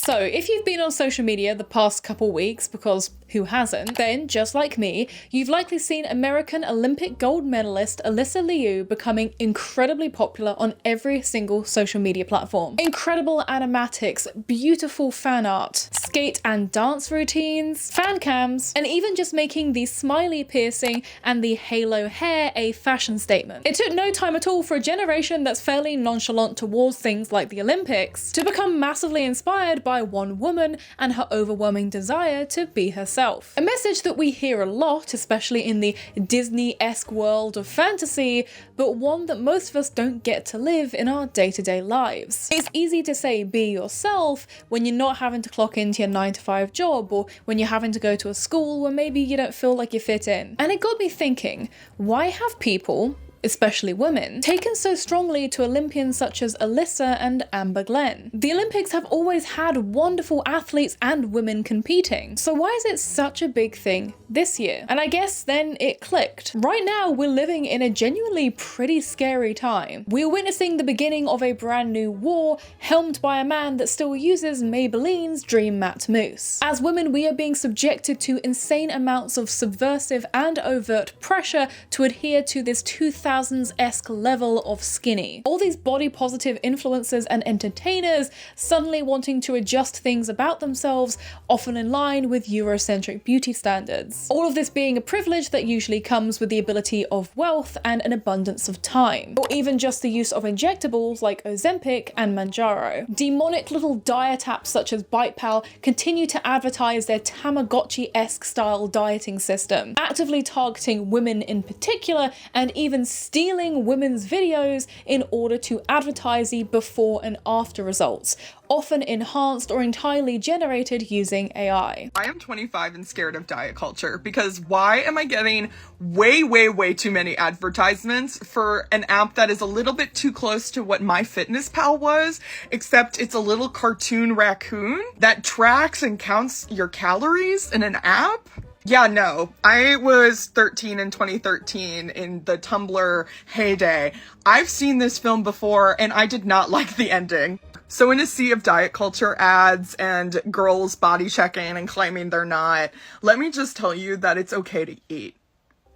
So if you've been on social media the past couple weeks, because who hasn't, then just like me, you've likely seen American Olympic gold medalist Alyssa Liu becoming incredibly popular on every single social media platform. Incredible animatics, beautiful fan art, skate and dance routines, fan cams, and even just making the smiley piercing and the halo hair a fashion statement. It took no time at all for a generation that's fairly nonchalant towards things like the Olympics to become massively inspired by one woman and her overwhelming desire to be herself. A message that we hear a lot, especially in the Disney-esque world of fantasy, but one that most of us don't get to live in our day-to-day lives. It's easy to say be yourself when you're not having to clock into your 9-to-5 job, or when you're having to go to a school where maybe you don't feel like you fit in. And it got me thinking, why have people, especially women, taken so strongly to Olympians such as Alyssa and Amber Glenn? The Olympics have always had wonderful athletes and women competing, so why is it such a big thing this year? And I guess then it clicked. Right now we're living in a genuinely pretty scary time. We're witnessing the beginning of a brand new war helmed by a man that still uses Maybelline's Dream Matte Mousse. As women, we are being subjected to insane amounts of subversive and overt pressure to adhere to this 2000s-esque level of skinny. All these body positive influencers and entertainers suddenly wanting to adjust things about themselves, often in line with Eurocentric beauty standards. All of this being a privilege that usually comes with the ability of wealth and an abundance of time, or even just the use of injectables like Ozempic and Manjaro. Demonic little diet apps such as BitePal continue to advertise their Tamagotchi-esque style dieting system, actively targeting women in particular, and even stealing women's videos in order to advertise the before and after results, often enhanced or entirely generated using AI. I am 25 and scared of diet culture because why am I getting way too many advertisements for an app that is a little bit too close to what MyFitnessPal was, except it's a little cartoon raccoon that tracks and counts your calories in an app? Yeah, no. I was 13 in 2013 in the Tumblr heyday. I've seen this film before and I did not like the ending. So in a sea of diet culture ads and girls body checking and claiming they're not, let me just tell you that it's okay to eat.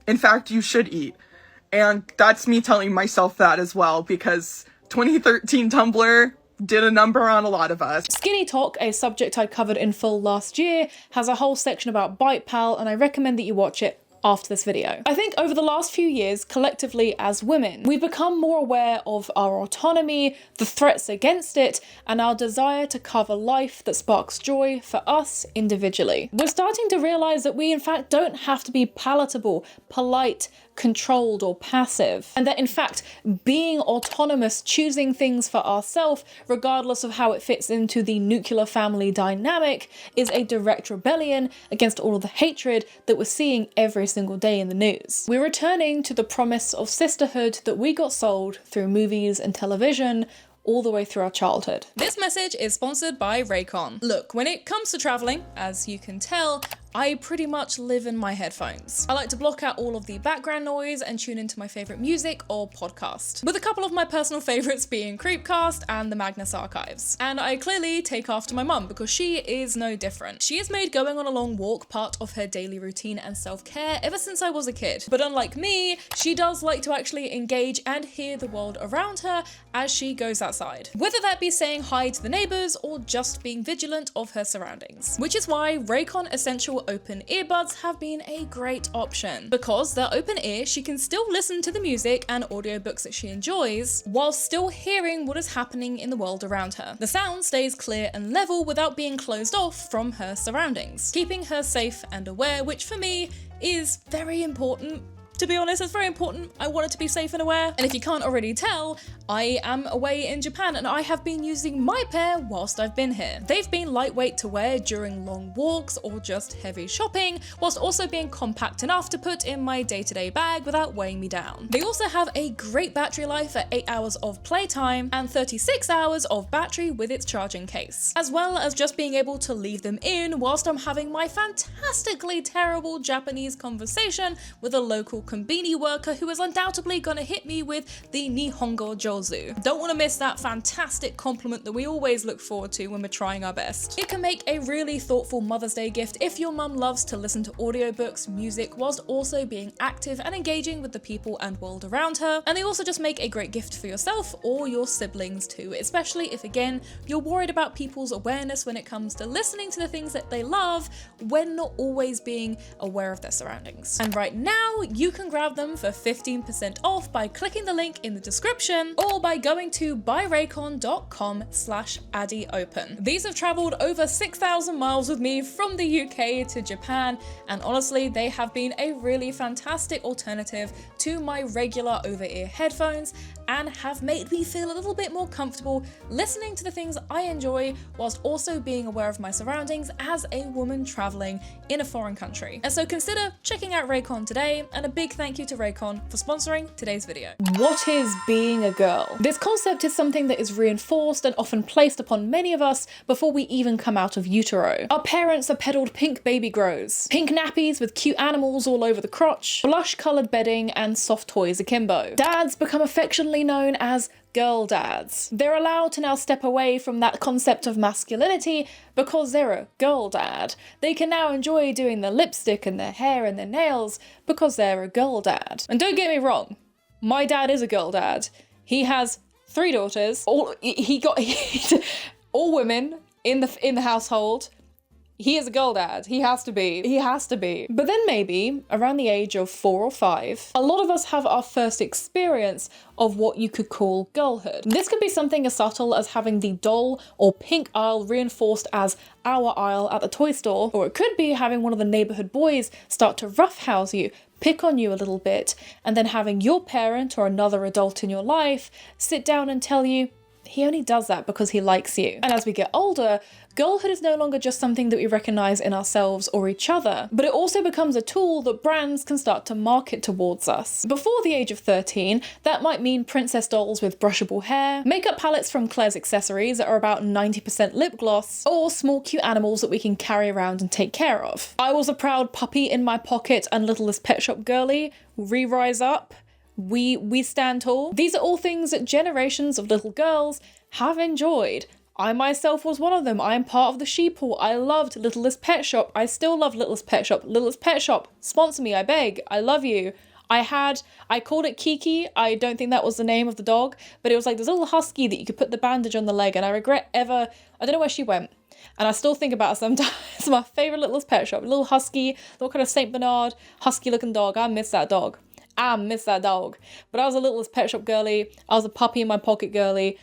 In fact, you should eat. And that's me telling myself that as well, because 2013 Tumblr did a number on a lot of us. Skinny Talk, a subject I covered in full last year, has a whole section about BitePal, and I recommend that you watch it after this video. I think over the last few years, collectively as women, we've become more aware of our autonomy, the threats against it, and our desire to carve a life that sparks joy for us individually. We're starting to realize that we in fact don't have to be palatable, polite, controlled or passive, and that in fact being autonomous, choosing things for ourselves regardless of how it fits into the nuclear family dynamic, is a direct rebellion against all of the hatred that we're seeing every single day in the news. We're returning to the promise of sisterhood that we got sold through movies and television all the way through our childhood. This message is sponsored by Raycon. Look, when it comes to traveling, as you can tell, I pretty much live in my headphones. I like to block out all of the background noise and tune into my favorite music or podcast, with a couple of my personal favorites being Creepcast and the Magnus Archives. And I clearly take after my mum because she is no different. She has made going on a long walk part of her daily routine and self-care ever since I was a kid. But unlike me, she does like to actually engage and hear the world around her as she goes outside. Whether that be saying hi to the neighbours or just being vigilant of her surroundings. Which is why Raycon Essential open earbuds have been a great option. Because they're open ear, she can still listen to the music and audiobooks that she enjoys while still hearing what is happening in the world around her. The sound stays clear and level without being closed off from her surroundings, keeping her safe and aware, which for me is very important. To be honest, it's very important. I want it to be safe and aware. And if you can't already tell, I am away in Japan and I have been using my pair whilst I've been here. They've been lightweight to wear during long walks or just heavy shopping, whilst also being compact enough to put in my day-to-day bag without weighing me down. They also have a great battery life at 8 hours of playtime and 36 hours of battery with its charging case, as well as just being able to leave them in whilst I'm having my fantastically terrible Japanese conversation with a local konbini worker who is undoubtedly gonna hit me with the Nihongo Jozu. Don't want to miss that fantastic compliment that we always look forward to when we're trying our best. It can make a really thoughtful Mother's Day gift if your mum loves to listen to audiobooks, music, whilst also being active and engaging with the people and world around her. And they also just make a great gift for yourself or your siblings too, especially if, again, you're worried about people's awareness when it comes to listening to the things that they love when not always being aware of their surroundings. And right now, you can grab them for 15% off by clicking the link in the description or by going to buyraycon.com/addyopen. These have traveled over 6,000 miles with me from the UK to Japan, and honestly, they have been a really fantastic alternative to my regular over-ear headphones and have made me feel a little bit more comfortable listening to the things I enjoy whilst also being aware of my surroundings as a woman traveling in a foreign country. And so consider checking out Raycon today, and a big thank you to Raycon for sponsoring today's video. What is being a girl? This concept is something that is reinforced and often placed upon many of us before we even come out of utero. Our parents are peddled pink baby grows, pink nappies with cute animals all over the crotch, blush-coloured bedding, and soft toys akimbo. Dads become affectionately known as girl dads. They're allowed to now step away from that concept of masculinity because they're a girl dad. They can now enjoy doing their lipstick and their hair and their nails because they're a girl dad. And don't get me wrong, my dad is a girl dad. He has 3 daughters. All women in the household. He is a girl dad. He has to be. He has to be. But then maybe around the age of 4 or 5, a lot of us have our first experience of what you could call girlhood. This could be something as subtle as having the doll or pink aisle reinforced as our aisle at the toy store, or it could be having one of the neighborhood boys start to roughhouse you, pick on you a little bit, and then having your parent or another adult in your life sit down and tell you, he only does that because he likes you. And as we get older, girlhood is no longer just something that we recognize in ourselves or each other, but it also becomes a tool that brands can start to market towards us. Before the age of 13, that might mean princess dolls with brushable hair, makeup palettes from Claire's Accessories that are about 90% lip gloss, or small cute animals that we can carry around and take care of. I was a proud puppy in my pocket and littlest pet shop girly, re-rise up. We stand tall. These are all things that generations of little girls have enjoyed. I myself was one of them. I am part of the sheeple. I loved Littlest Pet Shop. I still love Littlest Pet Shop. Littlest Pet Shop, sponsor me, I beg. I love you. I called it Kiki. I don't think that was the name of the dog, but it was like this little husky that you could put the bandage on the leg, and I don't know where she went. And I still think about her sometimes. It's my favourite Littlest Pet Shop. Little husky, little kind of Saint Bernard, husky looking dog. I miss that dog. I miss that dog. But I was a Littlest Pet Shop girly. I was a puppy in my pocket girly.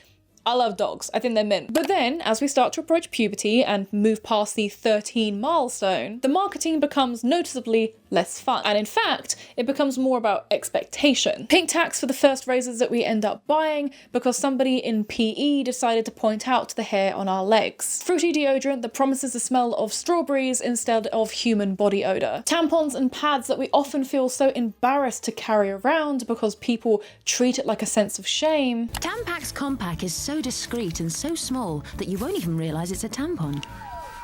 I love dogs. I think they're mint. But then, as we start to approach puberty and move past the 13 milestone, the marketing becomes noticeably less fun. And in fact, it becomes more about expectation. Pink tax for the first razors that we end up buying because somebody in PE decided to point out the hair on our legs. Fruity deodorant that promises the smell of strawberries instead of human body odor. Tampons and pads that we often feel so embarrassed to carry around because people treat it like a sense of shame. Tampax Compact is so discreet and so small that you won't even realise it's a tampon.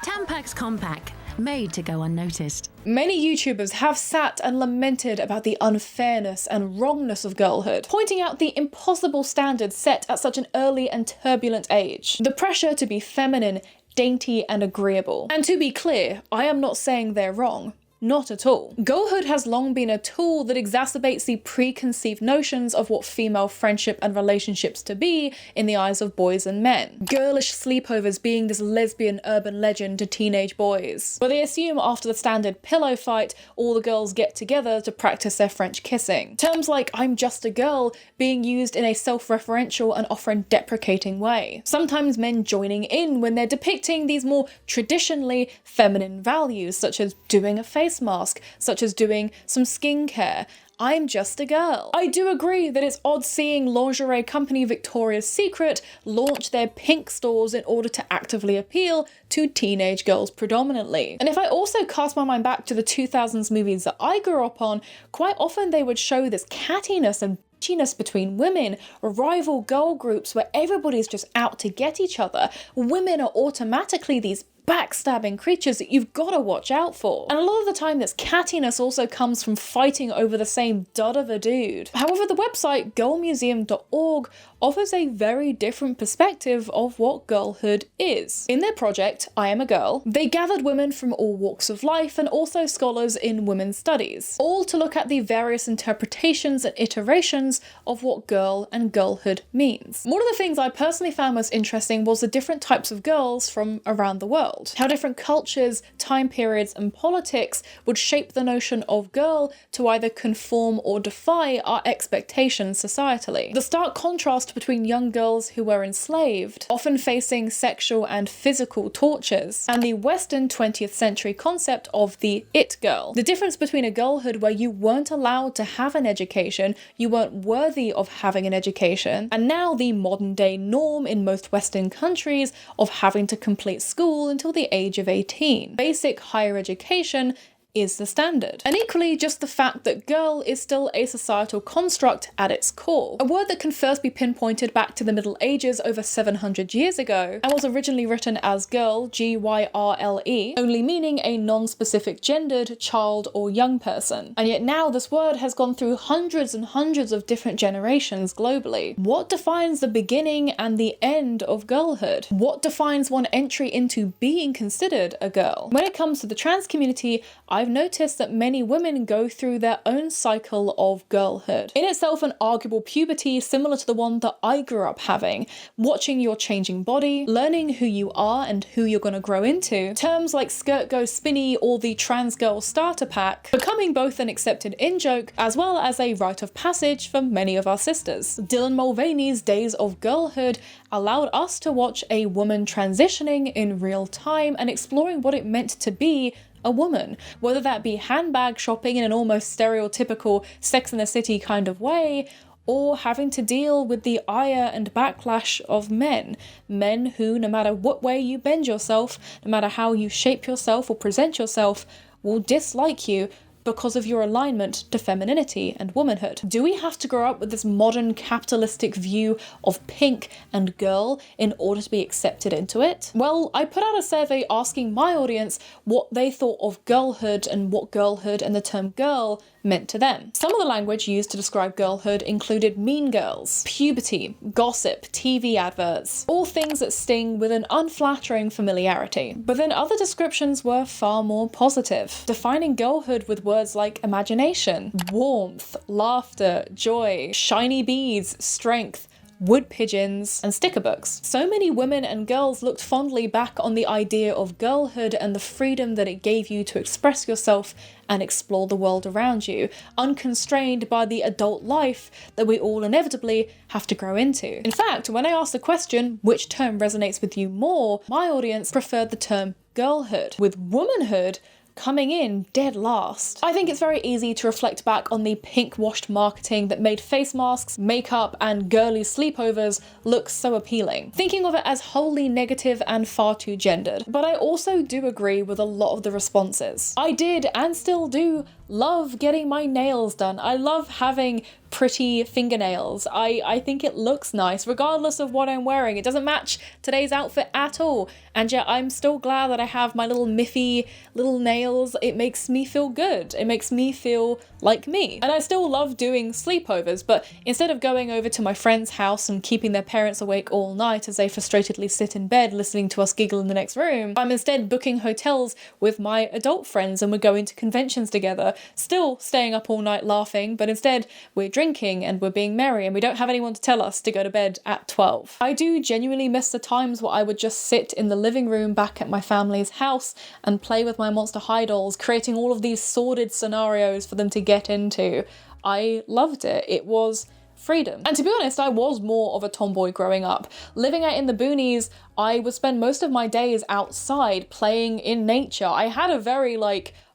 Tampax Compact, made to go unnoticed. Many YouTubers have sat and lamented about the unfairness and wrongness of girlhood, pointing out the impossible standards set at such an early and turbulent age. The pressure to be feminine, dainty, and agreeable. And to be clear, I am not saying they're wrong. Not at all. Girlhood has long been a tool that exacerbates the preconceived notions of what female friendship and relationships to be in the eyes of boys and men. Girlish sleepovers being this lesbian urban legend to teenage boys, where they assume after the standard pillow fight, all the girls get together to practice their French kissing. Terms like "I'm just a girl" being used in a self-referential and often deprecating way. Sometimes men joining in when they're depicting these more traditionally feminine values, such as doing a face mask, such as doing some skincare. I'm just a girl. I do agree that it's odd seeing lingerie company Victoria's Secret launch their pink stores in order to actively appeal to teenage girls predominantly. And if I also cast my mind back to the 2000s movies that I grew up on, quite often they would show this cattiness and bitchiness between women, rival girl groups where everybody's just out to get each other. Women are automatically these backstabbing creatures that you've got to watch out for. And a lot of the time this cattiness also comes from fighting over the same dud of a dude. However, the website girlmuseum.org offers a very different perspective of what girlhood is. In their project, I Am a Girl, they gathered women from all walks of life and also scholars in women's studies, all to look at the various interpretations and iterations of what girl and girlhood means. One of the things I personally found most interesting was the different types of girls from around the world. How different cultures, time periods, and politics would shape the notion of girl to either conform or defy our expectations societally. The stark contrast between young girls who were enslaved, often facing sexual and physical tortures, and the Western 20th century concept of the it girl. The difference between a girlhood where you weren't allowed to have an education, you weren't worthy of having an education, and now the modern day norm in most Western countries of having to complete school until the age of 18. Basic higher education is the standard. And equally, just the fact that girl is still a societal construct at its core. A word that can first be pinpointed back to the Middle Ages over 700 years ago, and was originally written as girl, G-Y-R-L-E, only meaning a non-specific gendered child or young person. And yet now this word has gone through hundreds and hundreds of different generations globally. What defines the beginning and the end of girlhood? What defines one entry into being considered a girl? When it comes to the trans community, I've noticed that many women go through their own cycle of girlhood. In itself an arguable puberty similar to the one that I grew up having, watching your changing body, learning who you are and who you're going to grow into, terms like skirt go spinny or the trans girl starter pack, becoming both an accepted in-joke as well as a rite of passage for many of our sisters. Dylan Mulvaney's Days of Girlhood allowed us to watch a woman transitioning in real time and exploring what it meant to be a woman, whether that be handbag shopping in an almost stereotypical Sex and the City kind of way, or having to deal with the ire and backlash of men. Men who, no matter what way you bend yourself, no matter how you shape yourself or present yourself, will dislike you because of your alignment to femininity and womanhood. Do we have to grow up with this modern capitalistic view of pink and girl in order to be accepted into it? Well, I put out a survey asking my audience what they thought of girlhood and what girlhood and the term girl meant to them. Some of the language used to describe girlhood included mean girls, puberty, gossip, TV adverts, all things that sting with an unflattering familiarity. But then other descriptions were far more positive, defining girlhood with words like imagination, warmth, laughter, joy, shiny beads, strength, wood pigeons, and sticker books. So many women and girls looked fondly back on the idea of girlhood and the freedom that it gave you to express yourself and explore the world around you, unconstrained by the adult life that we all inevitably have to grow into. In fact, when I asked the question, which term resonates with you more, my audience preferred the term girlhood, with womanhood coming in dead last. I think it's very easy to reflect back on the pink-washed marketing that made face masks, makeup, and girly sleepovers look so appealing, thinking of it as wholly negative and far too gendered. But I also do agree with a lot of the responses. I did, and still do, love getting my nails done. I love having pretty fingernails. I think it looks nice regardless of what I'm wearing. It doesn't match today's outfit at all, and yet I'm still glad that I have my little miffy little nails. It makes me feel good. It makes me feel like me. And I still love doing sleepovers, but instead of going over to my friend's house and keeping their parents awake all night as they frustratedly sit in bed listening to us giggle in the next room, I'm instead booking hotels with my adult friends and we're going to conventions together, still staying up all night laughing, but instead we're drinking and we're being merry and we don't have anyone to tell us to go to bed at 12. I do genuinely miss the times where I would just sit in the living room back at my family's house and play with my Monster High dolls, creating all of these sordid scenarios for them to get into. I loved it. It was freedom. And to be honest, I was more of a tomboy growing up. Living out in the boonies, I would spend most of my days outside playing in nature. I had a very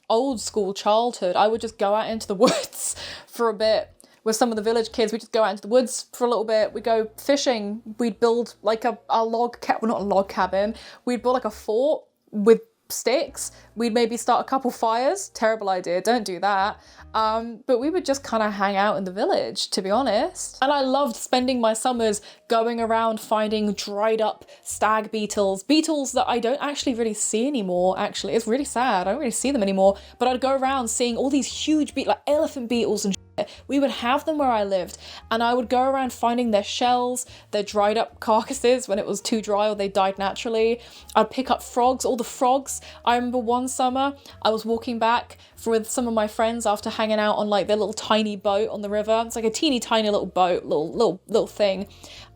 old school childhood. I would just go out into the woods for a bit with some of the village kids. We'd just go out into the woods for a little bit. We'd go fishing. We'd build a log cabin. Well, not a log cabin. We'd build a fort with sticks. We'd maybe start a couple fires. Terrible idea, don't do that. But we would just kind of hang out in the village, to be honest. And I loved spending my summers going around finding dried up stag beetles that I don't actually really see anymore, actually. It's really sad, I don't really see them anymore. But I'd go around seeing all these huge like elephant beetles and shit. We would have them where I lived, and I would go around finding their shells, their dried up carcasses when it was too dry or they died naturally. I'd pick up frogs, all the frogs. I remember one summer I was walking back with some of my friends after hanging out on like their little tiny boat on the river. It's like a teeny tiny little boat, little thing.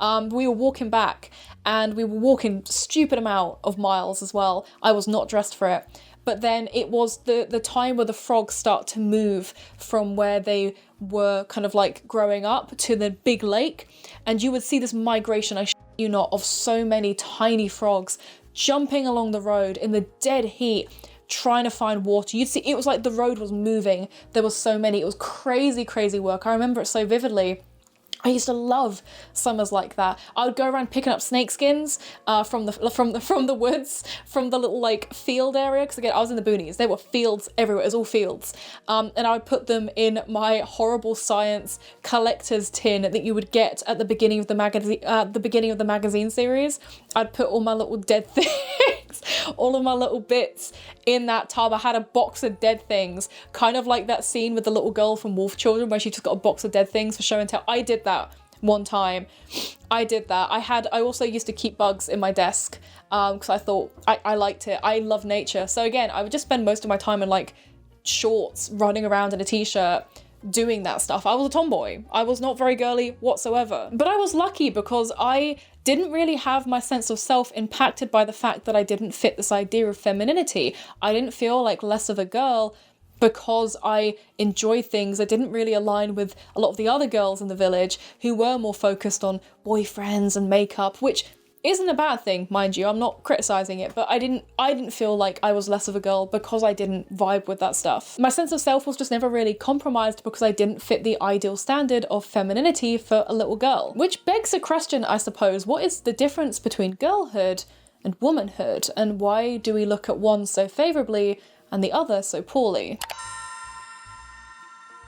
We were walking back, and we were walking stupid amount of miles as well. I was not dressed for it. But then it was the time where the frogs start to move from where they were kind of like growing up to the big lake. And you would see this migration, I shit you not, of so many tiny frogs jumping along the road in the dead heat, trying to find water. You'd see, it was like the road was moving. There was so many. It was crazy, crazy work. I remember it so vividly. I used to love summers like that. I would go around picking up snake skins from the woods, from the little like field area, because again I was in the boonies. There were fields everywhere. It was all fields, and I would put them in my horrible science collector's tin that you would get at the beginning of the magazine series. I'd put all my little dead things, all of my little bits in that tub. I had a box of dead things, kind of like that scene with the little girl from Wolf Children where she just got a box of dead things for show and tell. I did that one time. I did that. I also used to keep bugs in my desk because I thought I liked it. I love nature. So again, I would just spend most of my time in like shorts, running around in a t-shirt, doing that stuff. I was a tomboy. I was not very girly whatsoever. But I was lucky because I didn't really have my sense of self impacted by the fact that I didn't fit this idea of femininity. I didn't feel like less of a girl because I enjoy things that didn't really align with a lot of the other girls in the village who were more focused on boyfriends and makeup, which isn't a bad thing, mind you. I'm not criticizing it, but I didn't feel like I was less of a girl because I didn't vibe with that stuff. My sense of self was just never really compromised because I didn't fit the ideal standard of femininity for a little girl. Which begs a question, I suppose. What is the difference between girlhood and womanhood, and why do we look at one so favorably and the other so poorly?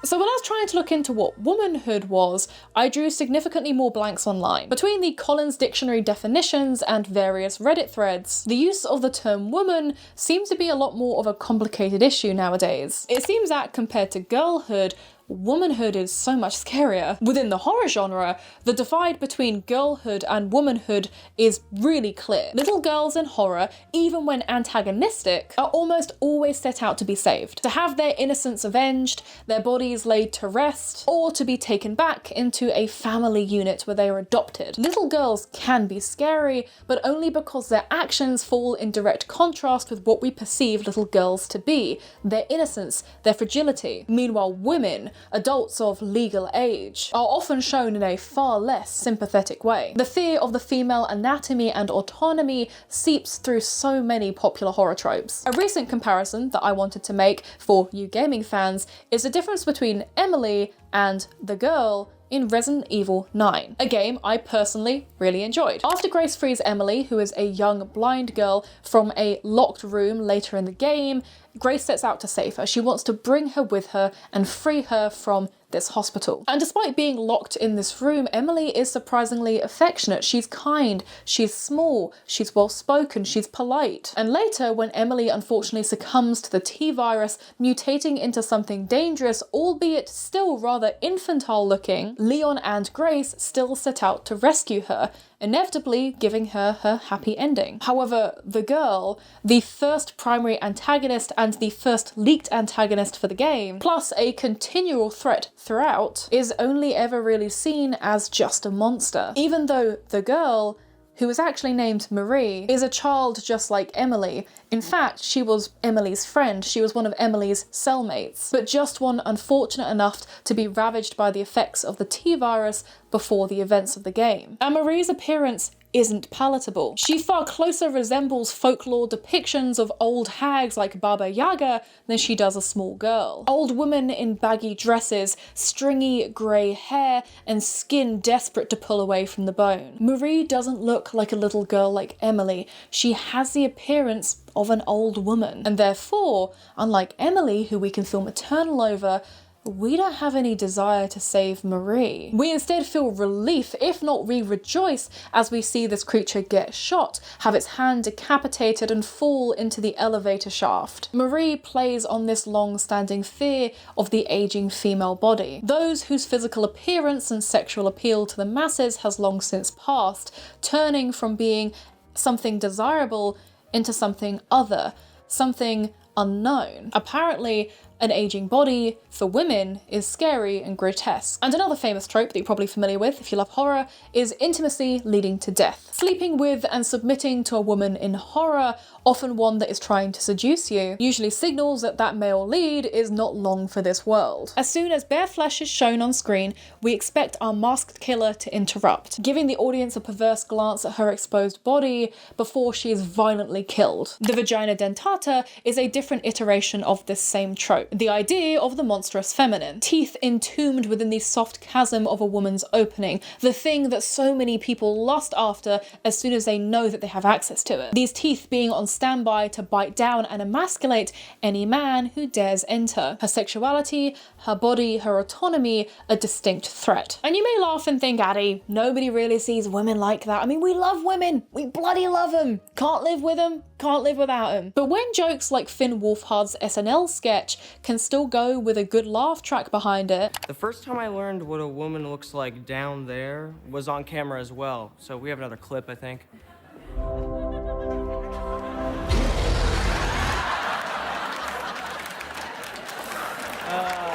So when I was trying to look into what womanhood was, I drew significantly more blanks online. Between the Collins Dictionary definitions and various Reddit threads, the use of the term woman seems to be a lot more of a complicated issue nowadays. It seems that compared to girlhood, womanhood is so much scarier. Within the horror genre, the divide between girlhood and womanhood is really clear. Little girls in horror, even when antagonistic, are almost always set out to be saved, to have their innocence avenged, their bodies laid to rest, or to be taken back into a family unit where they are adopted. Little girls can be scary, but only because their actions fall in direct contrast with what we perceive little girls to be, their innocence, their fragility. Meanwhile, women, adults of legal age, are often shown in a far less sympathetic way. The fear of the female anatomy and autonomy seeps through so many popular horror tropes. A recent comparison that I wanted to make for you gaming fans is the difference between Emily and the girl in Resident Evil 9, a game I personally really enjoyed. After Grace frees Emily, who is a young blind girl, from a locked room later in the game, Grace sets out to save her. She wants to bring her with her and free her from this hospital. And despite being locked in this room, Emily is surprisingly affectionate. She's kind, she's small, she's well-spoken, she's polite. And later, when Emily unfortunately succumbs to the T-virus, mutating into something dangerous, albeit still rather infantile looking, Leon and Grace still set out to rescue her, inevitably giving her her happy ending. However, the girl, the first primary antagonist and the first leaked antagonist for the game, plus a continual threat throughout, is only ever really seen as just a monster. Even though the girl, who is actually named Marie, is a child just like Emily. In fact, she was Emily's friend. She was one of Emily's cellmates, but just one unfortunate enough to be ravaged by the effects of the T-virus before the events of the game. And Marie's appearance isn't palatable. She far closer resembles folklore depictions of old hags like Baba Yaga than she does a small girl. Old women in baggy dresses, stringy grey hair, and skin desperate to pull away from the bone. Marie doesn't look like a little girl like Emily. She has the appearance of an old woman. And therefore, unlike Emily, who we can feel maternal over, we don't have any desire to save Marie. We instead feel relief, if not rejoice, as we see this creature get shot, have its hand decapitated and fall into the elevator shaft. Marie plays on this long-standing fear of the aging female body. Those whose physical appearance and sexual appeal to the masses has long since passed, turning from being something desirable into something other, something unknown. Apparently, an aging body for women is scary and grotesque. And another famous trope that you're probably familiar with if you love horror is intimacy leading to death. Sleeping with and submitting to a woman in horror, often one that is trying to seduce you, usually signals that that male lead is not long for this world. As soon as bare flesh is shown on screen, we expect our masked killer to interrupt, giving the audience a perverse glance at her exposed body before she is violently killed. The vagina dentata is a different iteration of this same trope. The idea of the monstrous feminine, teeth entombed within the soft chasm of a woman's opening, the thing that so many people lust after as soon as they know that they have access to it. These teeth being on standby to bite down and emasculate any man who dares enter. Her sexuality, her body, her autonomy, a distinct threat. And you may laugh and think, Addie, nobody really sees women like that. I mean, we love women. We bloody love them. Can't live with them. Can't live without them. But when jokes like Finn Wolfhard's SNL sketch can still go with a good laugh track behind it. The first time I learned what a woman looks like down there was on camera as well. So we have another clip, I think.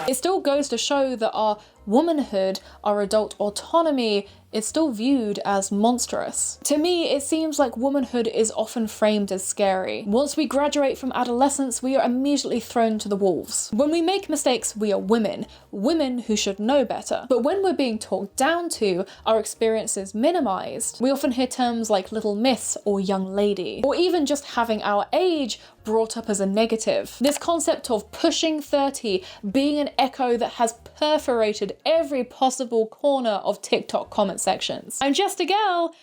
It still goes to show that our womanhood, our adult autonomy, is still viewed as monstrous. To me, it seems like womanhood is often framed as scary. Once we graduate from adolescence, we are immediately thrown to the wolves. When we make mistakes, we are women who should know better. But when we're being talked down to, our experiences minimized, we often hear terms like little miss or young lady, or even just having our age brought up as a negative. This concept of pushing 30 being an echo that has perforated every possible corner of TikTok comment sections. I'm just a girl,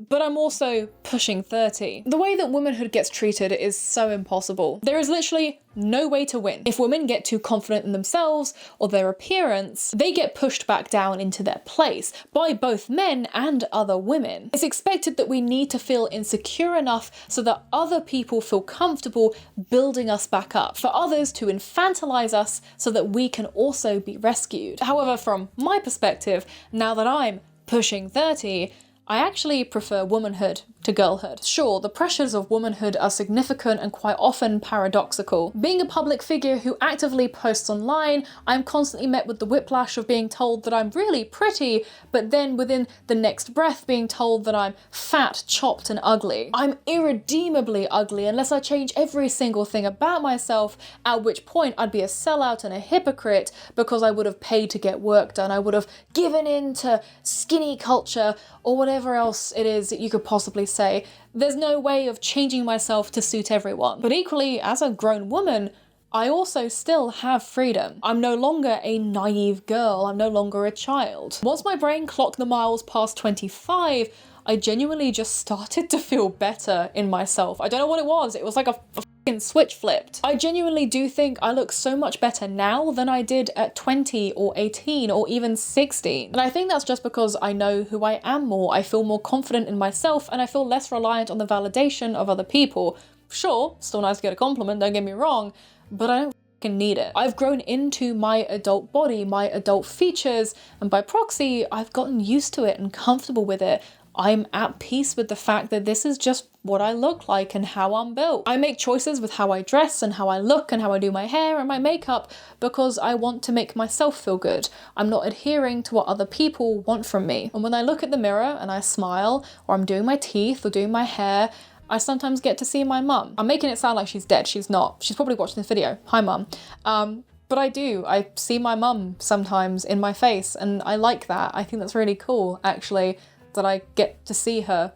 but I'm also pushing 30. The way that womanhood gets treated is so impossible. There is literally no way to win. If women get too confident in themselves or their appearance, they get pushed back down into their place by both men and other women. It's expected that we need to feel insecure enough so that other people feel comfortable building us back up, for others to infantilize us so that we can also be rescued. However, from my perspective, now that I'm pushing 30, I actually prefer womanhood to girlhood. Sure, the pressures of womanhood are significant and quite often paradoxical. Being a public figure who actively posts online, I'm constantly met with the whiplash of being told that I'm really pretty, but then within the next breath being told that I'm fat, chopped, and ugly. I'm irredeemably ugly unless I change every single thing about myself, at which point I'd be a sellout and a hypocrite because I would have paid to get work done. I would have given in to skinny culture or whatever else it is that you could possibly say. There's no way of changing myself to suit everyone. But equally, as a grown woman, I also still have freedom. I'm no longer a naive girl. I'm no longer a child. Once my brain clocked the miles past 25, I genuinely just started to feel better in myself. I don't know what it was. It was like a fucking switch flipped. I genuinely do think I look so much better now than I did at 20 or 18 or even 16. And I think that's just because I know who I am more. I feel more confident in myself and I feel less reliant on the validation of other people. Sure, still nice to get a compliment, don't get me wrong, but I don't need it. I've grown into my adult body, my adult features, and by proxy, I've gotten used to it and comfortable with it. I'm at peace with the fact that this is just what I look like and how I'm built. I make choices with how I dress and how I look and how I do my hair and my makeup because I want to make myself feel good. I'm not adhering to what other people want from me. And when I look at the mirror and I smile, or I'm doing my teeth or doing my hair, I sometimes get to see my mum. I'm making it sound like she's dead. She's not. She's probably watching this video. Hi, mum. But I do. I see my mum sometimes in my face and I like that. I think that's really cool, actually, that I get to see her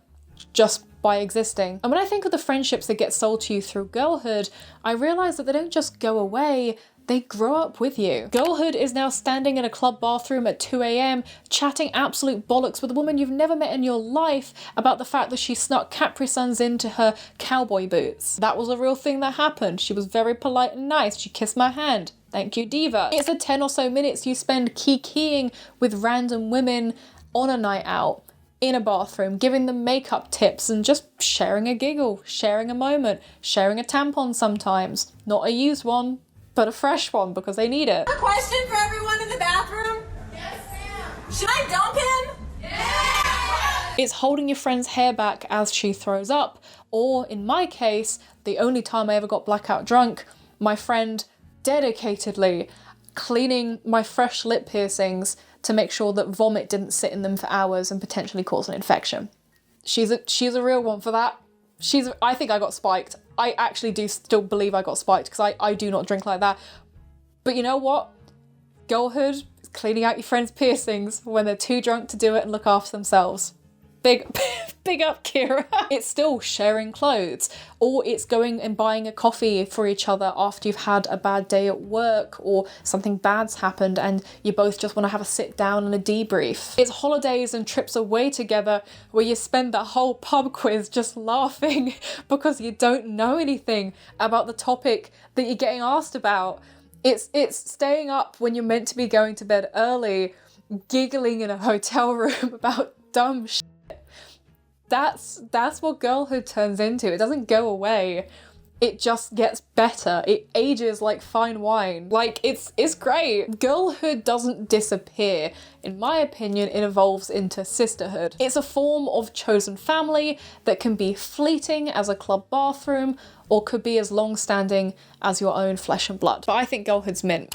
just by existing. And when I think of the friendships that get sold to you through girlhood, I realize that they don't just go away, they grow up with you. Girlhood is now standing in a club bathroom at 2 a.m. chatting absolute bollocks with a woman you've never met in your life about the fact that she snuck Capri Suns into her cowboy boots. That was a real thing that happened. She was very polite and nice. She kissed my hand. Thank you, diva. It's the 10 or so minutes you spend kikiing with random women on a night out, in a bathroom, giving them makeup tips and just sharing a giggle, sharing a moment, sharing a tampon sometimes. Not a used one, but a fresh one because they need it. A question for everyone in the bathroom? Yes, ma'am. Should I dump him? Yeah! It's holding your friend's hair back as she throws up, or in my case, the only time I ever got blackout drunk, my friend dedicatedly cleaning my fresh lip piercings to make sure that vomit didn't sit in them for hours and potentially cause an infection. She's a real one for that. I think I got spiked. I actually do still believe I got spiked because I do not drink like that. But you know what? Girlhood is cleaning out your friends' piercings when they're too drunk to do it and look after themselves. Big up, Kira. It's still sharing clothes, or it's going and buying a coffee for each other after you've had a bad day at work or something bad's happened and you both just want to have a sit down and a debrief. It's holidays and trips away together where you spend the whole pub quiz just laughing because you don't know anything about the topic that you're getting asked about. It's staying up when you're meant to be going to bed early, giggling in a hotel room about dumb shit. That's what girlhood turns into. It doesn't go away. It just gets better. It ages like fine wine. Like, it's great. Girlhood doesn't disappear. In my opinion, it evolves into sisterhood. It's a form of chosen family that can be fleeting as a club bathroom or could be as long-standing as your own flesh and blood. But I think girlhood's mint.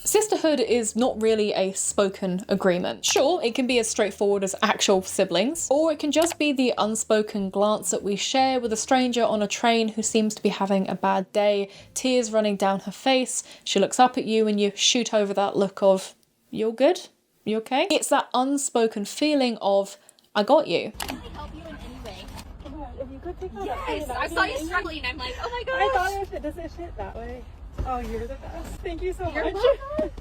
Sisterhood is not really a spoken agreement. Sure, it can be as straightforward as actual siblings, or it can just be the unspoken glance that we share with a stranger on a train who seems to be having a bad day, tears running down her face. She looks up at you and you shoot over that look of, "You're good? You okay?" It's that unspoken feeling of, "I got you." Can I help you in any way? If you could take that Yes, up, I saw you struggling. I'm like, oh my gosh. I thought if it doesn't fit that way. Oh, you're the best. Thank you so You're much. welcome.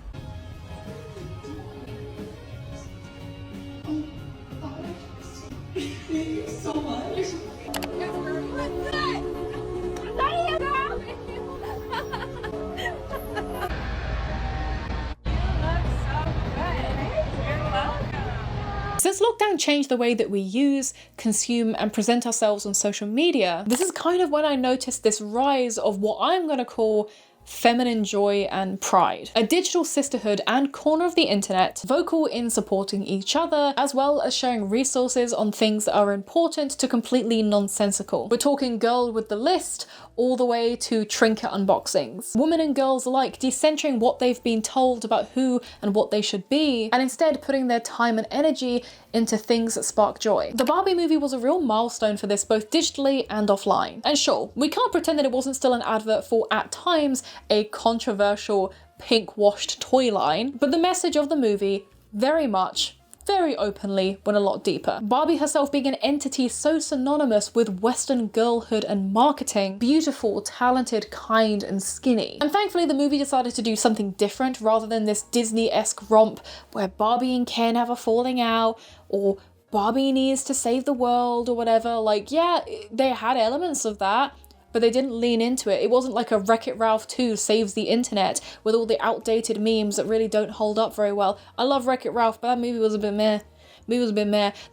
Thank you so much. Since lockdown changed the way that we use, consume, and present ourselves on social media, this is kind of when I noticed this rise of what I'm gonna call feminine joy and pride. A digital sisterhood and corner of the internet, vocal in supporting each other, as well as sharing resources on things that are important to completely nonsensical. We're talking girl with the list, all the way to trinket unboxings. Women and girls alike decentering what they've been told about who and what they should be, and instead putting their time and energy into things that spark joy. The Barbie movie was a real milestone for this, both digitally and offline. And sure, we can't pretend that it wasn't still an advert for, at times, a controversial pink-washed toy line, but the message of the movie very openly went a lot deeper. Barbie herself being an entity so synonymous with Western girlhood and marketing, beautiful, talented, kind, and skinny. And thankfully the movie decided to do something different rather than this Disney-esque romp where Barbie and Ken have a falling out, or Barbie needs to save the world, or whatever. Like, yeah, they had elements of that, but they didn't lean into it. It wasn't like a Wreck-It Ralph 2 saves the internet with all the outdated memes that really don't hold up very well. I love Wreck-It Ralph, but that movie was a bit meh. They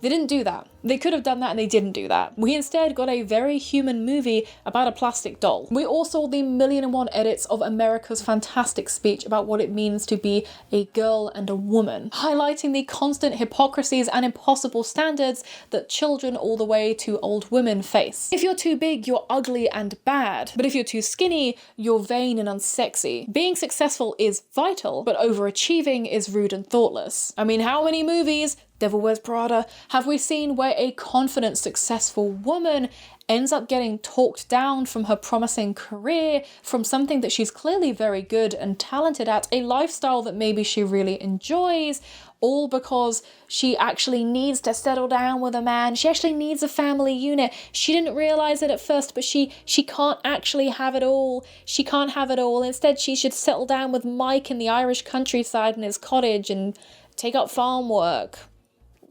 didn't do that. They could have done that and they didn't do that. We instead got a very human movie about a plastic doll. We all saw the 1,000,001 edits of America's fantastic speech about what it means to be a girl and a woman, highlighting the constant hypocrisies and impossible standards that children all the way to old women face. If you're too big, you're ugly and bad. But if you're too skinny, you're vain and unsexy. Being successful is vital, but overachieving is rude and thoughtless. I mean, how many movies, Devil Wears Prada, have we seen where whereby a confident, successful woman ends up getting talked down from her promising career, from something that she's clearly very good and talented at, a lifestyle that maybe she really enjoys, all because she actually needs to settle down with a man. She actually needs a family unit. She didn't realize it at first, but she can't actually have it all. She can't have it all. Instead, she should settle down with Mike in the Irish countryside in his cottage and take up farm work,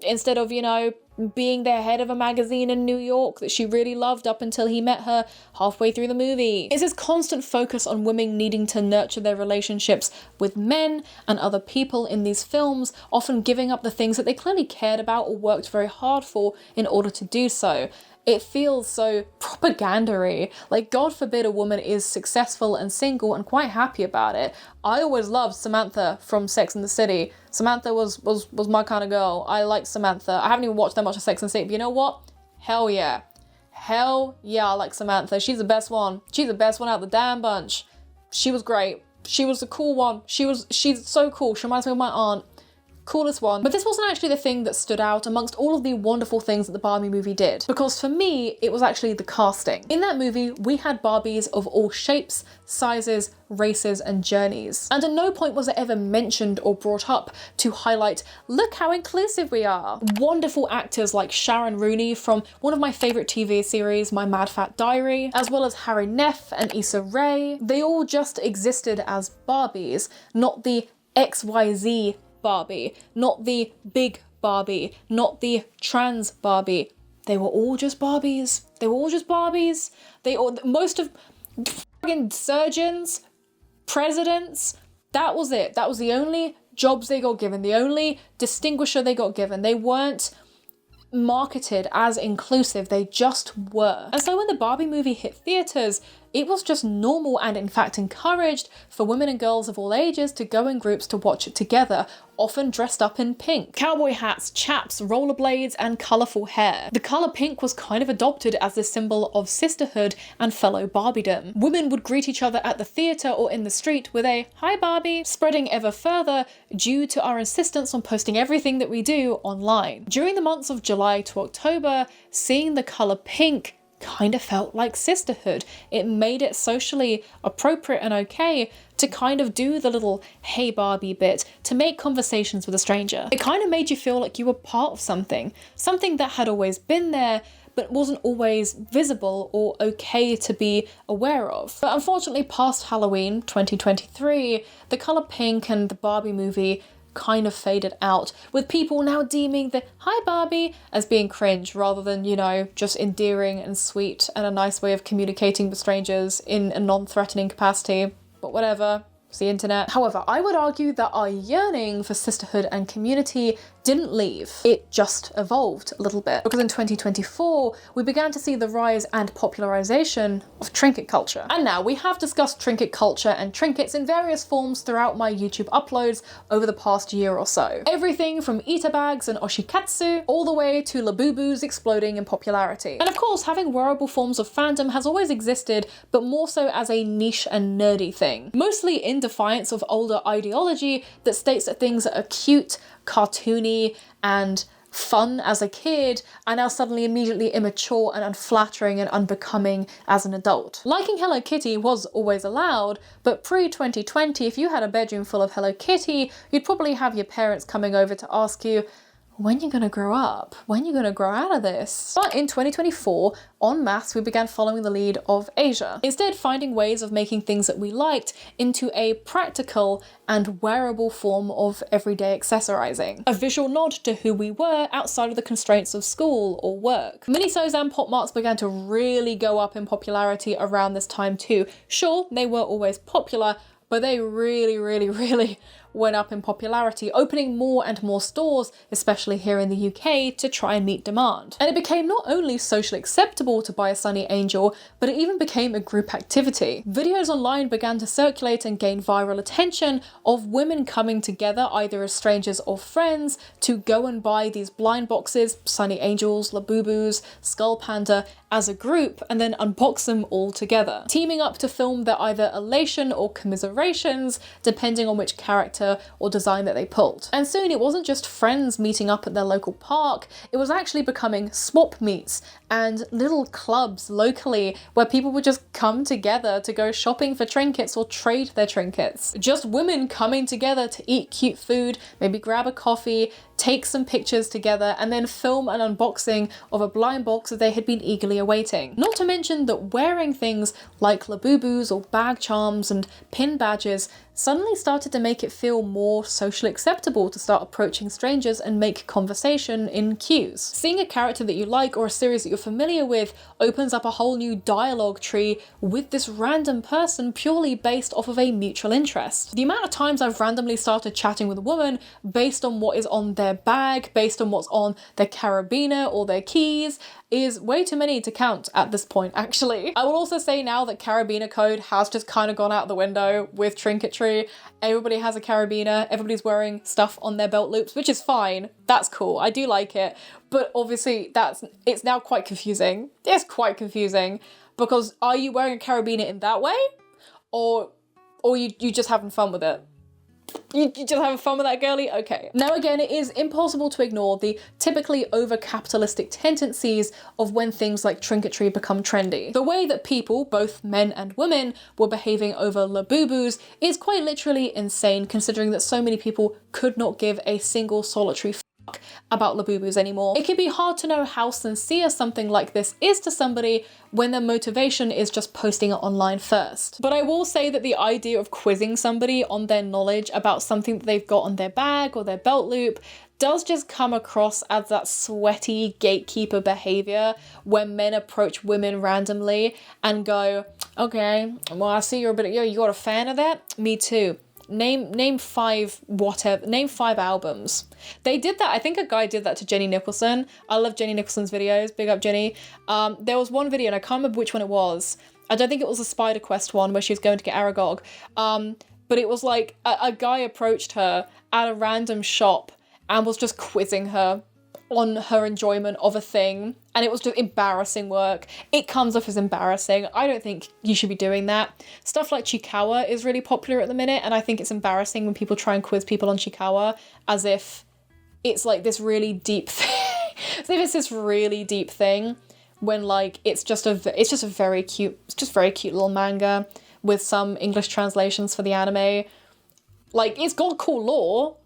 instead of, you know, being the head of a magazine in New York that she really loved up until he met her halfway through the movie. It's this constant focus on women needing to nurture their relationships with men and other people in these films, often giving up the things that they clearly cared about or worked very hard for in order to do so. It feels so propagandary. Like, God forbid a woman is successful and single and quite happy about it. I always loved Samantha from Sex and the City. Samantha was my kind of girl. I liked Samantha. I haven't even watched that much of Sex and the City, but you know what? Hell yeah. Hell yeah, I like Samantha. She's the best one. She's the best one out of the damn bunch. She was great. She was the cool one. She's so cool. She reminds me of my aunt. Coolest one. But this wasn't actually the thing that stood out amongst all of the wonderful things that the Barbie movie did, because for me, it was actually the casting. In that movie, we had Barbies of all shapes, sizes, races, and journeys. And at no point was it ever mentioned or brought up to highlight, look how inclusive we are. Wonderful actors like Sharon Rooney from one of my favorite TV series, My Mad Fat Diary, as well as Harry Neff and Issa Rae. They all just existed as Barbies, not the XYZ Barbie, not the big Barbie, not the trans Barbie. They were all just Barbies. They were all just Barbies. Most of fucking surgeons, presidents, that was it. That was the only jobs they got given, the only distinguisher they got given. They weren't marketed as inclusive, they just were. And so when the Barbie movie hit theaters, it was just normal and in fact encouraged for women and girls of all ages to go in groups to watch it together, often dressed up in pink. Cowboy hats, chaps, rollerblades, and colourful hair. The colour pink was kind of adopted as a symbol of sisterhood and fellow Barbiedom. Women would greet each other at the theatre or in the street with a "Hi Barbie," spreading ever further due to our insistence on posting everything that we do online. During the months of July to October, seeing the colour pink kind of felt like sisterhood. It made it socially appropriate and okay to kind of do the little "Hey Barbie" bit, to make conversations with a stranger. It kind of made you feel like you were part of something that had always been there, but wasn't always visible or okay to be aware of. But unfortunately, past Halloween 2023, the colour pink and the Barbie movie kind of faded out, with people now deeming the "Hi Barbie" as being cringe rather than, you know, just endearing and sweet and a nice way of communicating with strangers in a non-threatening capacity. But whatever. It's the internet. However, I would argue that our yearning for sisterhood and community didn't leave. It just evolved a little bit. Because in 2024, we began to see the rise and popularization of trinket culture. And now we have discussed trinket culture and trinkets in various forms throughout my YouTube uploads over the past year or so. Everything from Ita bags and oshikatsu, all the way to labubus exploding in popularity. And of course, having wearable forms of fandom has always existed, but more so as a niche and nerdy thing. Mostly in defiance of older ideology that states that things that are cute, cartoony, and fun as a kid are now suddenly immediately immature and unflattering and unbecoming as an adult. Liking Hello Kitty was always allowed, but pre-2020, if you had a bedroom full of Hello Kitty, you'd probably have your parents coming over to ask you, when you gonna grow up? When you gonna grow out of this? But in 2024, en masse, we began following the lead of Asia, instead finding ways of making things that we liked into a practical and wearable form of everyday accessorizing. A visual nod to who we were outside of the constraints of school or work. Minisos and pop marks began to really go up in popularity around this time too. Sure, they were always popular, but they really went up in popularity, opening more and more stores, especially here in the UK, to try and meet demand. And it became not only socially acceptable to buy a Sunny Angel, but it even became a group activity. Videos online began to circulate and gain viral attention of women coming together, either as strangers or friends, to go and buy these blind boxes, Sunny Angels, Labubus, Skull Panda, as a group, and then unbox them all together, teaming up to film their either elation or commiserations, depending on which character character or design that they pulled. And soon it wasn't just friends meeting up at their local park, it was actually becoming swap meets and little clubs locally where people would just come together to go shopping for trinkets or trade their trinkets. Just women coming together to eat cute food, maybe grab a coffee, take some pictures together, and then film an unboxing of a blind box that they had been eagerly awaiting. Not to mention that wearing things like labubus or bag charms and pin badges suddenly started to make it feel more socially acceptable to start approaching strangers and make conversation in queues. Seeing a character that you like or a series that you're familiar with opens up a whole new dialogue tree with this random person purely based off of a mutual interest. The amount of times I've randomly started chatting with a woman based on what is on their bag, based on what's on their carabiner or their keys, is way too many to count at this point, actually. I will also say now that carabiner code has just kind of gone out the window with trinketry. Everybody has a carabiner, everybody's wearing stuff on their belt loops, which is fine. That's cool, I do like it. But obviously it's now quite confusing. It's quite confusing because are you wearing a carabiner in that way? Or you just having fun with it? You just having fun with that, girly? Okay. Now again, it is impossible to ignore the typically over-capitalistic tendencies of when things like trinketry become trendy. The way that people, both men and women, were behaving over labubus is quite literally insane, considering that so many people could not give a single solitary about labubus anymore. It can be hard to know how sincere something like this is to somebody when their motivation is just posting it online first. But I will say that the idea of quizzing somebody on their knowledge about something that they've got on their bag or their belt loop does just come across as that sweaty gatekeeper behavior when men approach women randomly and go, okay, well, I see you're a bit, you got a fan of that? Me too. Name five albums. They did that, I think a guy did that to Jenny Nicholson. I love Jenny Nicholson's videos, big up Jenny. There was one video and I can't remember which one it was. I don't think it was the Spider Quest one where she was going to get Aragog. But it was like a guy approached her at a random shop and was just quizzing her on her enjoyment of a thing, and it was just embarrassing work. It comes off as embarrassing. I don't think you should be doing that. Stuff like Chikawa is really popular at the minute, and I think it's embarrassing when people try and quiz people on Chikawa as if it's like this really deep thing. As if it's this really deep thing when like it's just very cute little manga with some English translations for the anime. Like, it's got cool lore,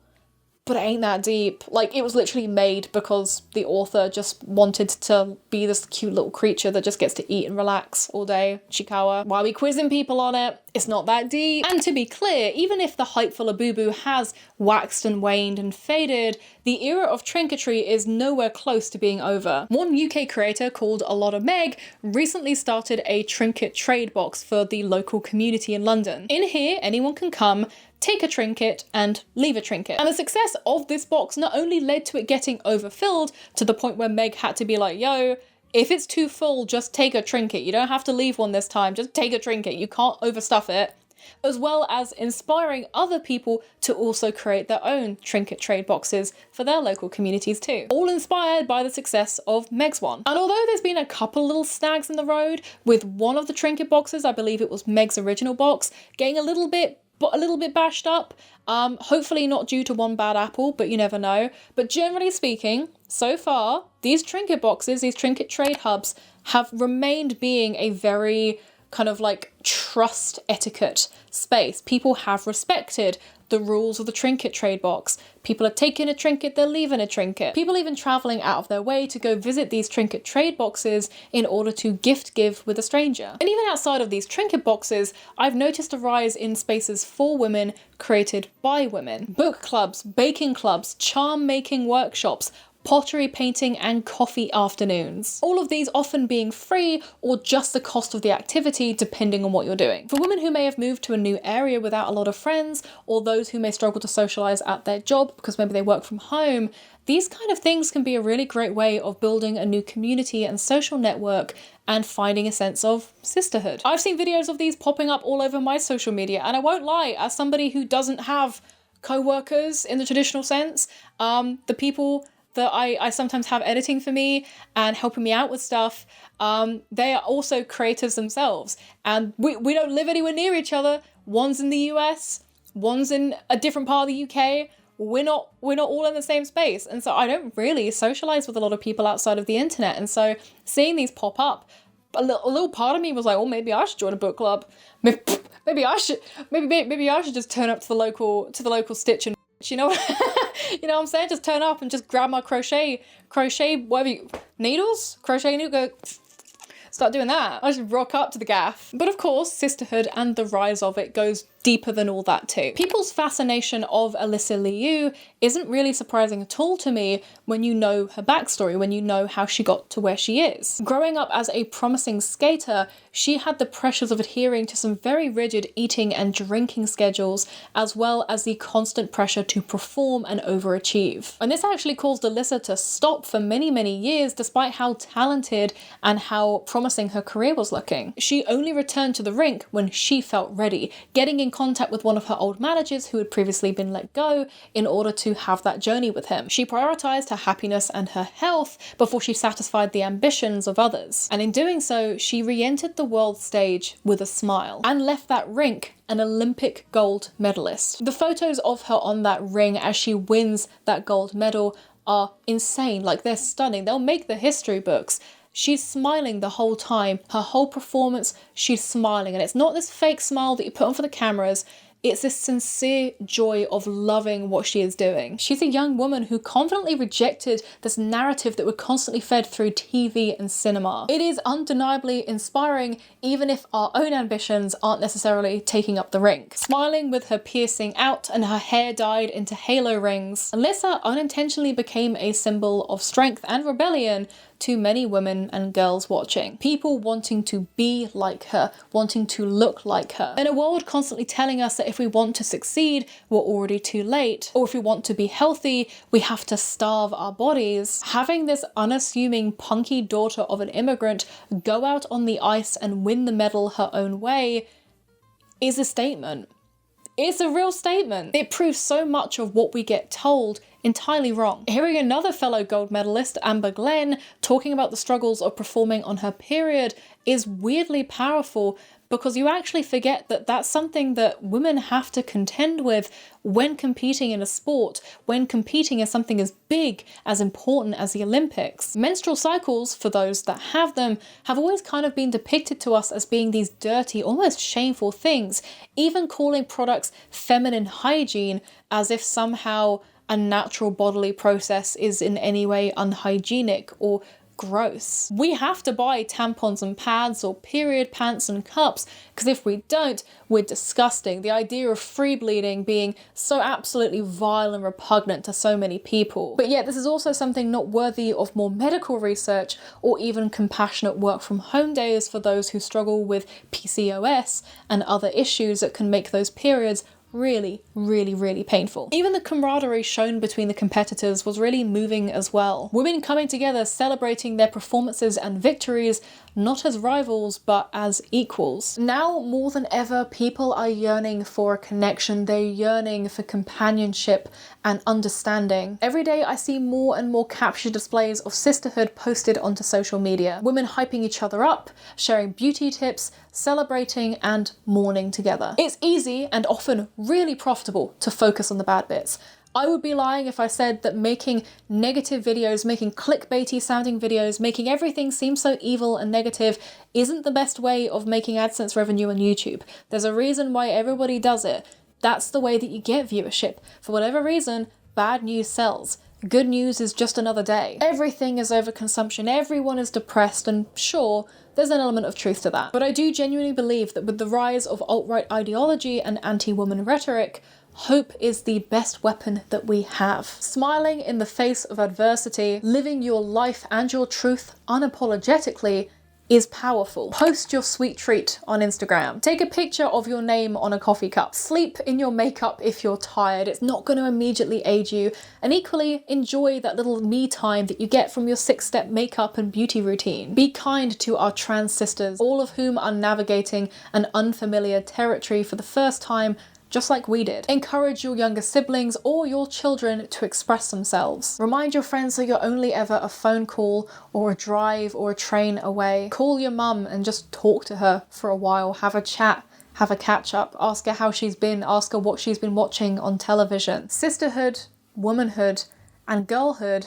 but it ain't that deep. Like, it was literally made because the author just wanted to be this cute little creature that just gets to eat and relax all day, Chikawa. Why are we quizzing people on it? It's not that deep. And to be clear, even if the hype for Labubu has waxed and waned and faded, the era of trinketry is nowhere close to being over. One UK creator called A Lot of Meg recently started a trinket trade box for the local community in London. In here, anyone can come, take a trinket and leave a trinket. And the success of this box not only led to it getting overfilled to the point where Meg had to be like, yo, if it's too full, just take a trinket. You don't have to leave one this time, just take a trinket. You can't overstuff it. As well as inspiring other people to also create their own trinket trade boxes for their local communities too. All inspired by the success of Meg's one. And although there's been a couple little snags in the road with one of the trinket boxes, I believe it was Meg's original box, getting a little bit bashed up, hopefully not due to one bad apple, but you never know. But generally speaking, so far, these trinket boxes, these trinket trade hubs have remained being a very kind of like trust etiquette space. People have respected the rules of the trinket trade box. People are taking a trinket, they're leaving a trinket. People even traveling out of their way to go visit these trinket trade boxes in order to gift give with a stranger. And even outside of these trinket boxes, I've noticed a rise in spaces for women created by women. Book clubs, baking clubs, charm making workshops, pottery painting and coffee afternoons. All of these often being free or just the cost of the activity depending on what you're doing. For women who may have moved to a new area without a lot of friends, or those who may struggle to socialize at their job because maybe they work from home, these kind of things can be a really great way of building a new community and social network and finding a sense of sisterhood. I've seen videos of these popping up all over my social media, and I won't lie, as somebody who doesn't have co-workers in the traditional sense, the people that I sometimes have editing for me and helping me out with stuff, they are also creatives themselves. And we don't live anywhere near each other. One's in the US, one's in a different part of the UK. We're not all in the same space. And so I don't really socialize with a lot of people outside of the internet. And so seeing these pop up, a little part of me was like, oh, maybe I should join a book club. Maybe I should just turn up to the local Stitch and you know you know what I'm saying? Just turn up and just grab my crochet crochet needles, go start doing that. I should rock up to the gaff. But of course, sisterhood and the rise of it goes deeper than all that too. People's fascination of Alyssa Liu isn't really surprising at all to me when you know her backstory, when you know how she got to where she is. Growing up as a promising skater, she had the pressures of adhering to some very rigid eating and drinking schedules, as well as the constant pressure to perform and overachieve. And this actually caused Alyssa to stop for many, many years, despite how talented and how promising her career was looking. She only returned to the rink when she felt ready, getting in contact with one of her old managers who had previously been let go in order to have that journey with him. She prioritized her happiness and her health before she satisfied the ambitions of others. And in doing so, she re-entered the world stage with a smile and left that rink an Olympic gold medalist. The photos of her on that ring as she wins that gold medal are insane. Like, they're stunning. They'll make the history books. She's smiling the whole time. Her whole performance, she's smiling. And it's not this fake smile that you put on for the cameras. It's this sincere joy of loving what she is doing. She's a young woman who confidently rejected this narrative that we're constantly fed through TV and cinema. It is undeniably inspiring, even if our own ambitions aren't necessarily taking up the rink. Smiling with her piercing out and her hair dyed into halo rings, Alyssa unintentionally became a symbol of strength and rebellion to many women and girls watching. People wanting to be like her, wanting to look like her. In a world constantly telling us that if we want to succeed, we're already too late, or if we want to be healthy, we have to starve our bodies. Having this unassuming, punky daughter of an immigrant go out on the ice and win the medal her own way is a statement. It's a real statement. It proves so much of what we get told entirely wrong. Hearing another fellow gold medalist, Amber Glenn, talking about the struggles of performing on her period is weirdly powerful, because you actually forget that that's something that women have to contend with when competing in a sport, when competing in something as big, as important as the Olympics. Menstrual cycles, for those that have them, have always kind of been depicted to us as being these dirty, almost shameful things, even calling products feminine hygiene as if somehow a natural bodily process is in any way unhygienic or gross. We have to buy tampons and pads or period pants and cups, because if we don't, we're disgusting. The idea of free bleeding being so absolutely vile and repugnant to so many people. But yet this is also something not worthy of more medical research or even compassionate work from home days for those who struggle with PCOS and other issues that can make those periods really, really, really painful. Even the camaraderie shown between the competitors was really moving as well. Women coming together, celebrating their performances and victories, not as rivals, but as equals. Now, more than ever, people are yearning for a connection. They're yearning for companionship and understanding. Every day I see more and more capture displays of sisterhood posted onto social media. Women hyping each other up, sharing beauty tips, celebrating and mourning together. It's easy and often really profitable to focus on the bad bits. I would be lying if I said that making negative videos, making clickbaity sounding videos, making everything seem so evil and negative isn't the best way of making AdSense revenue on YouTube. There's a reason why everybody does it. That's the way that you get viewership. For whatever reason, bad news sells. Good news is just another day. Everything is overconsumption, everyone is depressed, and sure, there's an element of truth to that. But I do genuinely believe that with the rise of alt-right ideology and anti-woman rhetoric, hope is the best weapon that we have. Smiling in the face of adversity, living your life and your truth unapologetically is powerful. Post your sweet treat on Instagram. Take a picture of your name on a coffee cup. Sleep in your makeup if you're tired. It's not going to immediately age you. And equally, enjoy that little me time that you get from your 6-step makeup and beauty routine. Be kind to our trans sisters, all of whom are navigating an unfamiliar territory for the first time, just like we did. Encourage your younger siblings or your children to express themselves. Remind your friends that you're only ever a phone call or a drive or a train away. Call your mum and just talk to her for a while, have a chat, have a catch up, ask her how she's been, ask her what she's been watching on television. Sisterhood, womanhood, and girlhood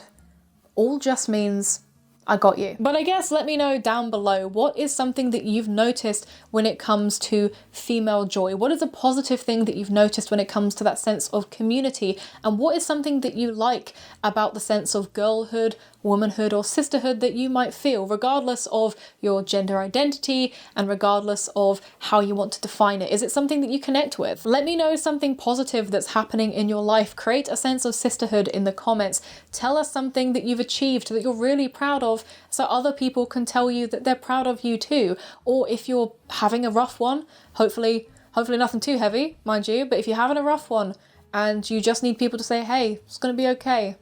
all just means I got you. But I guess let me know down below, what is something that you've noticed when it comes to female joy? What is a positive thing that you've noticed when it comes to that sense of community? And what is something that you like about the sense of girlhood, womanhood, or sisterhood that you might feel, regardless of your gender identity and regardless of how you want to define it? Is it something that you connect with? Let me know something positive that's happening in your life. Create a sense of sisterhood in the comments. Tell us something that you've achieved that you're really proud of, so other people can tell you that they're proud of you too. Or if you're having a rough one, hopefully nothing too heavy, mind you, but if you're having a rough one and you just need people to say, hey, it's gonna be okay,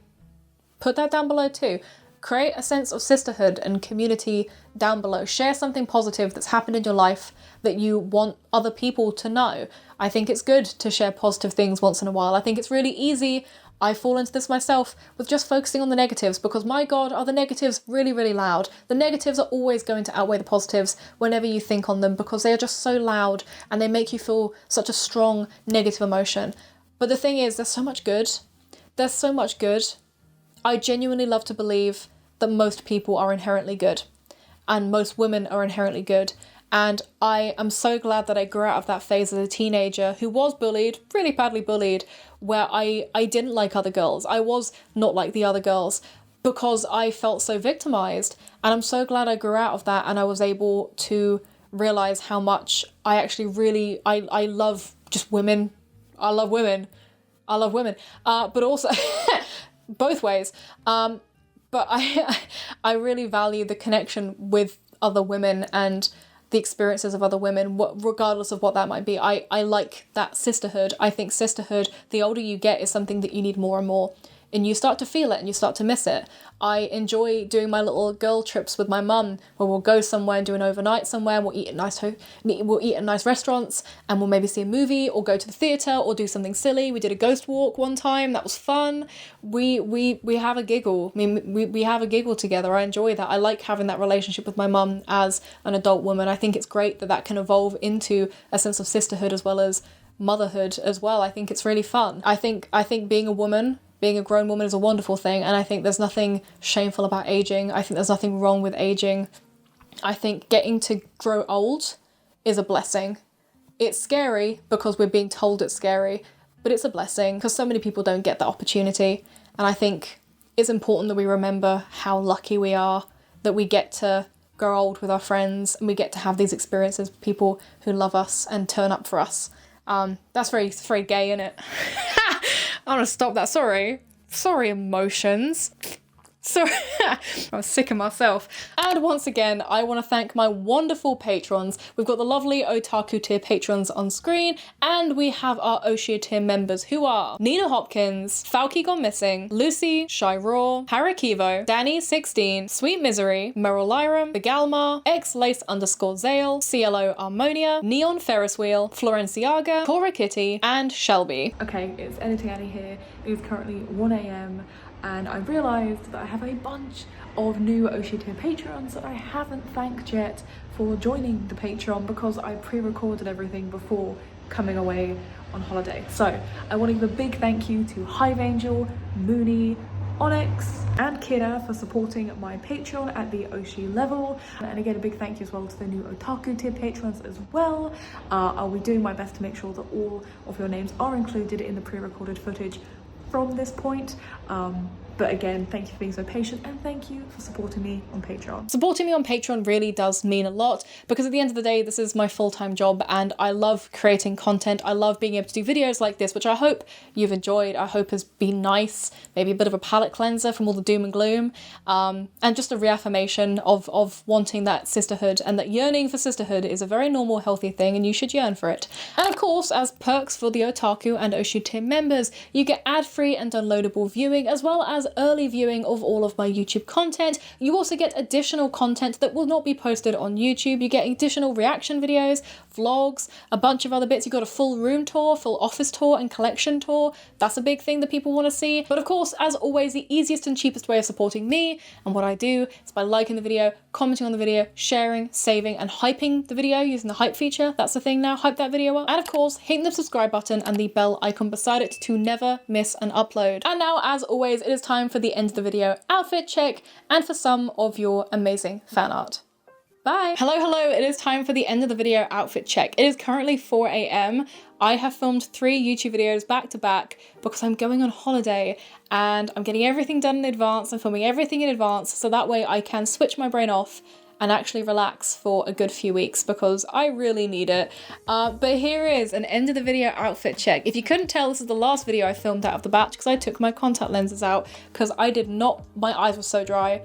put that down below too. Create a sense of sisterhood and community down below. Share something positive that's happened in your life that you want other people to know. I think it's good to share positive things once in a while. I think it's really easy, I fall into this myself, with just focusing on the negatives, because my God, are the negatives really, really loud. The negatives are always going to outweigh the positives whenever you think on them, because they are just so loud and they make you feel such a strong negative emotion. But the thing is, there's so much good. There's so much good. I genuinely love to believe that most people are inherently good and most women are inherently good. And I am so glad that I grew out of that phase as a teenager who was bullied, really badly bullied, where I didn't like other girls. I was not like the other girls because I felt so victimized. And I'm so glad I grew out of that and I was able to realize how much I actually really, I love just women. I love women. I love women. But also, both ways. But I really value the connection with other women and the experiences of other women, regardless of what that might be. I like that sisterhood. I think sisterhood, the older you get, is something that you need more and more. And you start to feel it and you start to miss it. I enjoy doing my little girl trips with my mum, where we'll go somewhere and do an overnight somewhere, and we'll eat at nice restaurants, and we'll maybe see a movie or go to the theatre or do something silly. We did a ghost walk one time, that was fun. We have a giggle. I mean, we have a giggle together. I enjoy that. I like having that relationship with my mum as an adult woman. I think it's great that that can evolve into a sense of sisterhood as well as motherhood as well. I think it's really fun. I think being a woman, being a grown woman, is a wonderful thing, and I think there's nothing shameful about aging. I think there's nothing wrong with aging. I think getting to grow old is a blessing. It's scary because we're being told it's scary, but it's a blessing because so many people don't get that opportunity. And I think it's important that we remember how lucky we are that we get to grow old with our friends and we get to have these experiences with people who love us and turn up for us. That's very gay, isn't it? I'm gonna stop that. Sorry, emotions. Sorry, I'm sick of myself. And once again, I want to thank my wonderful patrons. We've got the lovely Otaku tier patrons on screen, and we have our Oshia tier members, who are Nina Hopkins, Falky Gone Missing, Lucy, Shy Raw, Harakivo, Danny16, Sweet Misery, Meryl Lyram, Begalmar, X-Lace_Zale, CLO Armonia, Neon Ferris Wheel, Florenciaga, Cora Kitty, and Shelby. Okay, it's editing Annie here. It is currently 1 AM and I realised that I have a bunch of new Oshia tier patrons that I haven't thanked yet for joining the Patreon because I pre-recorded everything before coming away on holiday. So I want to give a big thank you to Hive Angel, Mooney, Onyx and Kira for supporting my Patreon at the Oshia level, and again a big thank you as well to the new Otaku tier patrons as well. I'll be doing my best to make sure that all of your names are included in the pre-recorded footage from this point. But again, thank you for being so patient and thank you for supporting me on Patreon. Supporting me on Patreon really does mean a lot because at the end of the day, this is my full-time job and I love creating content. I love being able to do videos like this, which I hope you've enjoyed. I hope has been nice, maybe a bit of a palate cleanser from all the doom and gloom, and just a reaffirmation of wanting that sisterhood, and that yearning for sisterhood is a very normal, healthy thing and you should yearn for it. And of course, as perks for the Otaku and Oshia tier members, you get ad-free and downloadable viewing as well as early viewing of all of my YouTube content. You also get additional content that will not be posted on YouTube. You get additional reaction videos vlogs, a bunch of other bits. You've got a full room tour, full office tour and collection tour. That's a big thing that people want to see. But of course, as always, the easiest and cheapest way of supporting me and what I do is by liking the video, commenting on the video, sharing, saving, and hyping the video using the hype feature. That's the thing now, hype that video up. And of course, hitting the subscribe button and the bell icon beside it to never miss an upload. And now, as always, it is time for the end of the video outfit check and for some of your amazing fan art. Bye. Hello, it is time for the end of the video outfit check. It is currently 4 AM. I have filmed 3 YouTube videos back to back because I'm going on holiday and I'm getting everything done in advance. I'm filming everything in advance so that way I can switch my brain off and actually relax for a good few weeks because I really need it. But here is an end of the video outfit check. If you couldn't tell, this is the last video I filmed out of the batch because I took my contact lenses out because my eyes were so dry.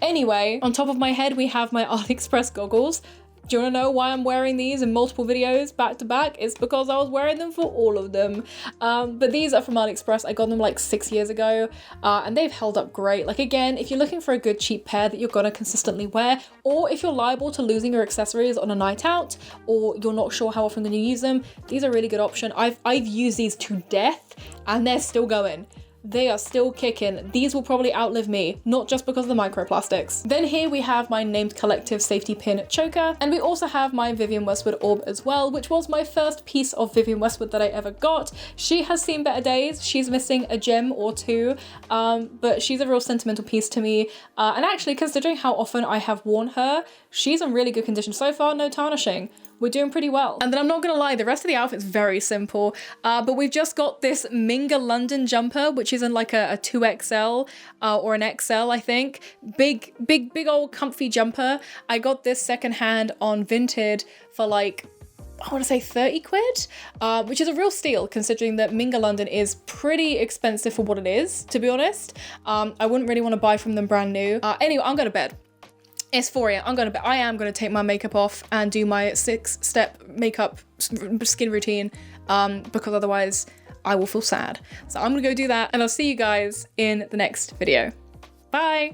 Anyway, on top of my head, we have my AliExpress goggles. Do you want to know why I'm wearing these in multiple videos back to back? It's because I was wearing them for all of them. But these are from AliExpress. I got them like 6 years ago and they've held up great. Like again, if you're looking for a good cheap pair that you're gonna consistently wear, or if you're liable to losing your accessories on a night out, or you're not sure how often you're gonna use them, these are a really good option. I've used these to death and they're still going. They are still kicking. These will probably outlive me, not just because of the microplastics. Then here we have my Named Collective safety pin choker, and we also have my Vivienne Westwood orb as well, which was my first piece of Vivienne Westwood that I ever got. She has seen better days. She's missing a gem or two, but she's a real sentimental piece to me. And actually, considering how often I have worn her, she's in really good condition so far, no tarnishing. We're doing pretty well. And then I'm not gonna lie, the rest of the outfit's very simple, but we've just got this Minga London jumper, which is in like a 2XL or an XL, I think. Big old comfy jumper. I got this secondhand on Vinted for like, I want to say 30 quid, which is a real steal considering that Minga London is pretty expensive for what it is, to be honest. I wouldn't really want to buy from them brand new. Anyway, I'm going to bed. It's 4 AM. I am going to take my makeup off and do my 6-step makeup skin routine because otherwise I will feel sad. So I'm going to go do that and I'll see you guys in the next video. Bye.